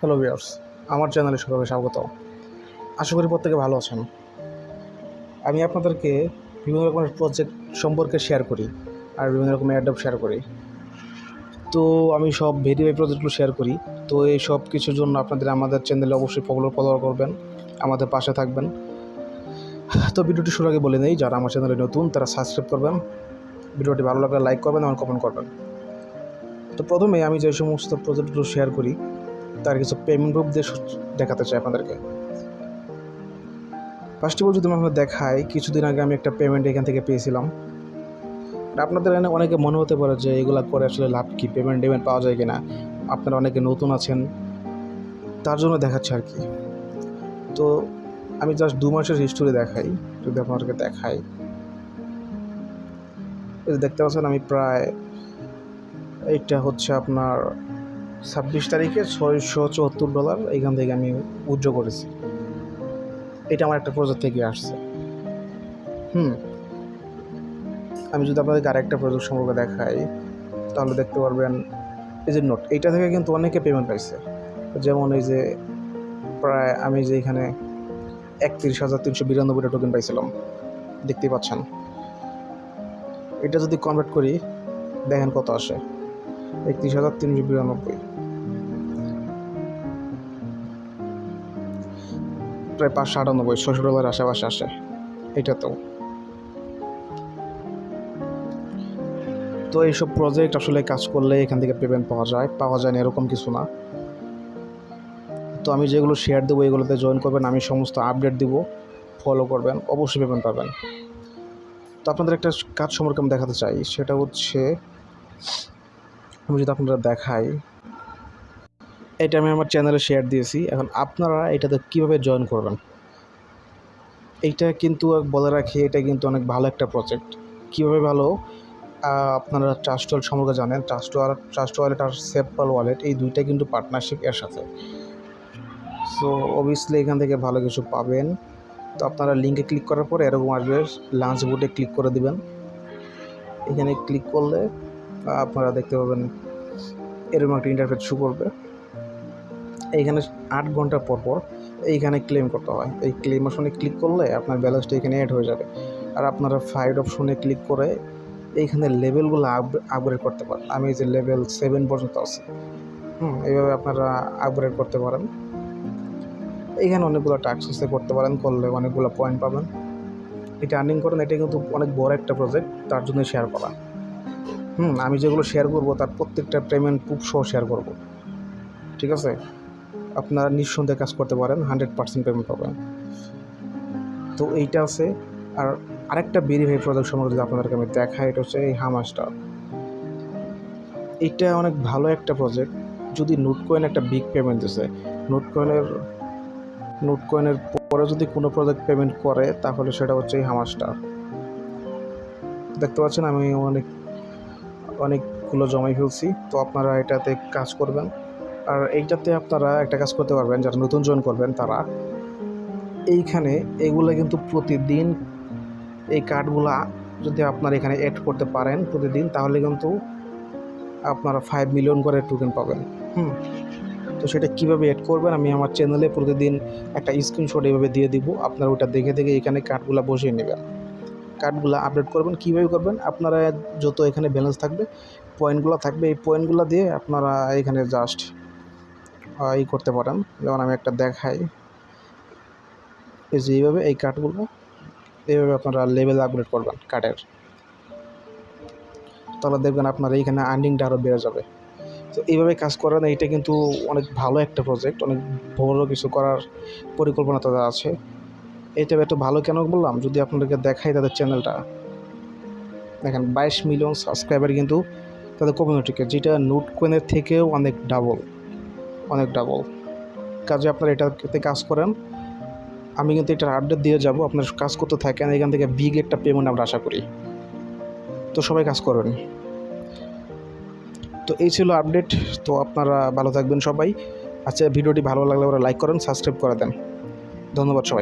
Hello viewers, আমার চ্যানেলে সবাইকে স্বাগত। আশা করি প্রত্যেকে ভালো আছেন। আমি আপনাদেরকে বিভিন্ন রকমের প্রজেক্ট সম্পর্কে শেয়ার করি আর বিভিন্ন রকমের অ্যাডপ শেয়ার করি। তো আমি সব ভেরিফাই প্রজেক্টগুলো শেয়ার করি। তো এই সব কিছুর জন্য আপনাদের আমাদের চ্যানেলে অবশ্যই ফলো করবেন, আমাদের পাশে থাকবেন। তো ভিডিওটি শুরু আগে বলে নেই, যারা আমার চ্যানেলে নতুন তারা সাবস্ক্রাইব করবেন, ভিডিওটি ভালো লাগলে লাইক করবেন এবং কমেন্ট করবেন। তো প্রথমে আমি যে সমস্ত প্রজেক্টগুলো শেয়ার করি তার কিছু পেমেন্ট প্রুফ দিয়ে দেখাতে চাই আপনাদেরকে। ফার্স্ট অফ অল যদি আমরা দেখাই, কিছুদিন আগে আমি একটা পেমেন্ট এখান থেকে পেয়েছিলাম। আপনাদের অনেকে মনে হতে পারে যে এগুলো করে আসলে লাভ কী, পেমেন্ট পাওয়া যায় কিনা। আপনারা অনেকে নতুন আছেন, তার জন্য দেখাচ্ছে আর কি। তো আমি জাস্ট 2 মাসের হিস্টোরি দেখাই, যদি আপনাদেরকে দেখাই। এই দেখতে পাচ্ছেন আমি প্রায়, এইটা হচ্ছে আপনার 26 তারিখে $674 এখান থেকে আমি উইথড্র করেছি। এটা আমার একটা প্রজেক্ট থেকে আসছে। আমি যদি আপনাদেরকে আরেকটা প্রজেক্ট সম্পর্কে দেখাই তাহলে দেখতে পারবেন এই যে নোট, এইটা থেকে কিন্তু অনেকে পেমেন্ট পাইছে। যেমন এই যে প্রায় আমি যে এখানে 31,392টা টোকেন পাইছিলাম, দেখতেই পাচ্ছেন। এটা যদি কনভার্ট করি দেখেন কত আসে, 31,392, প্রায় 598, $600 আশেপাশে আসে এটাতেও। তো এইসব প্রজেক্ট আসলে কাজ করলে এখান থেকে পেমেন্ট পাওয়া যায় না এরকম কিছু না। তো আমি যেগুলো শেয়ার দেবো এগুলোতে জয়েন করবেন, আমি সমস্ত আপডেট দিব, ফলো করবেন, অবশ্যই পেমেন্ট পাবেন। তো আপনাদের একটা কাজ সম্পর্কে আমি দেখাতে চাই, সেটা হচ্ছে আমি যদি আপনারা দেখাই, এটা আমি আমার চ্যানেলে শেয়ার দিয়েছি। এখন আপনারা এটাতে কীভাবে জয়েন করবেন, এইটা কিন্তু বলে রাখি, এটা কিন্তু অনেক ভালো একটা প্রজেক্ট। কীভাবে ভালো, আপনারা ট্রাস্ট ওয়ালেট সম্পর্কে জানেন। ট্রাস্ট ওয়ালেট আর সেপল ওয়ালেট, এই দুইটা কিন্তু পার্টনারশিপ এর সাথে। সো অবভিয়াসলি এখান থেকে ভালো কিছু পাবেন। তো আপনারা লিঙ্কে ক্লিক করার পরে এরকম আসবে, লাঞ্চ বোটে ক্লিক করে দিবেন। এখানে ক্লিক করলে আপনারা দেখতে পাবেন এরকম একটা ইন্টারফেস শো করবে। এইখানে 8 ঘন্টা পর এইখানে ক্লেম করতে হয়। এই ক্লেম অপশনে ক্লিক করলে আপনার ব্যালেন্সটা এখানে অ্যাড হয়ে যাবে। আর আপনারা ফাইল অপশনে ক্লিক করে এইখানে লেভেলগুলো আপগ্রেড করতে পারেন। আমি যে লেভেল 7 পর্যন্ত আছি, এইভাবে আপনারা আপগ্রেড করতে পারেন। এইখানে অনেকগুলো টাস্ক করতে পারেন, করলে অনেকগুলো পয়েন্ট পাবেন। এটা আর্নিং করেন। এটা কিন্তু অনেক বড় একটা প্রজেক্ট, তার জন্য শেয়ার করা। আমি যেগুলো শেয়ার করব তার প্রত্যেকটা পেমেন্ট প্রুফ সহ শেয়ার করব, ঠিক আছে? আপনারা নিঃসন্দেহে কাজ করতে পারেন, 100% পেমেন্ট পাবেন। তো এইটা আছে। আর আরেকটা ভেরিফাই প্রজেক্ট সম্পর্কে যদি আপনাদেরকে আমি দেখাই, এটা হচ্ছে এই হামাস্টার। এইটা অনেক ভালো একটা প্রজেক্ট। যদি নোটকয়েন একটা বিগ পেমেন্ট দিছে, নোটকয়েনের পরে যদি কোনো প্রজেক্ট পেমেন্ট করে তাহলে সেটা হচ্ছে এই হামাস্টার। দেখতে পাচ্ছেন আমি অনেকগুলো জমাই ফেলছি। তো আপনারা এটাতে কাজ করবেন। আর এইটাতে আপনারা একটা কাজ করতে পারবেন, যারা নতুন জয়েন করবেন তারা এইখানে এগুলো কিন্তু প্রতিদিন এই কার্ডগুলা যদি আপনারা এখানে অ্যাড করতে পারেন প্রতিদিন, তাহলে কিন্তু আপনারা 5 মিলিয়ন করে টোকেন পাবেন। তো সেটা কীভাবে অ্যাড করবেন, আমি আমার চ্যানেলে প্রতিদিন একটা স্ক্রিনশট এইভাবে দিয়ে দিব। আপনারা ওটা দেখে এখানে কার্ডগুলো বসিয়ে নেবেন, কার্ডগুলো আপডেট করবেন। কীভাবে করবেন, আপনারা যত এখানে ব্যালেন্স থাকবে, পয়েন্টগুলো থাকবে, এই পয়েন্টগুলো দিয়ে আপনারা এখানে জাস্ট করতে পারেন। যেমন আমি একটা দেখাই, এই যে এইভাবে এই কার্ডগুলো এইভাবে আপনারা লেভেল আপগ্রেড করবেন কার্ডের, তাহলে দেখবেন আপনার এইখানে আর্নিংটা আরও বেড়ে যাবে। তো এইভাবে কাজ করেন। এইটা কিন্তু অনেক ভালো একটা প্রজেক্ট, অনেক বড় কিছু করার পরিকল্পনা তাদের আছে। এটা একটু ভালো কেন বললাম, যদি আপনাদেরকে দেখাই তাদের চ্যানেলটা দেখেন, 22 মিলিয়ন সাবস্ক্রাইবার কিন্তু তাদের কমিউনিটিকে, যেটা নোটকয়েনের থেকেও অনেক ডাবল। কাজে আপনারা এটাতে কাজ করেন। আমি কিন্তু এটার আপডেট দিয়ে যাব, আপনার কাজ করতে থাকেন। এখান থেকে বিগ একটা পেমেন্ট আমরা আশা করি। তো সবাই কাজ করবেন। তো এই ছিল আপডেট। তো আপনারা ভালো থাকবেন সবাই। আচ্ছা, ভিডিওটি ভালো লাগলে ওরা লাইক করেন, সাবস্ক্রাইব করে দেন। ধন্যবাদ সবাই।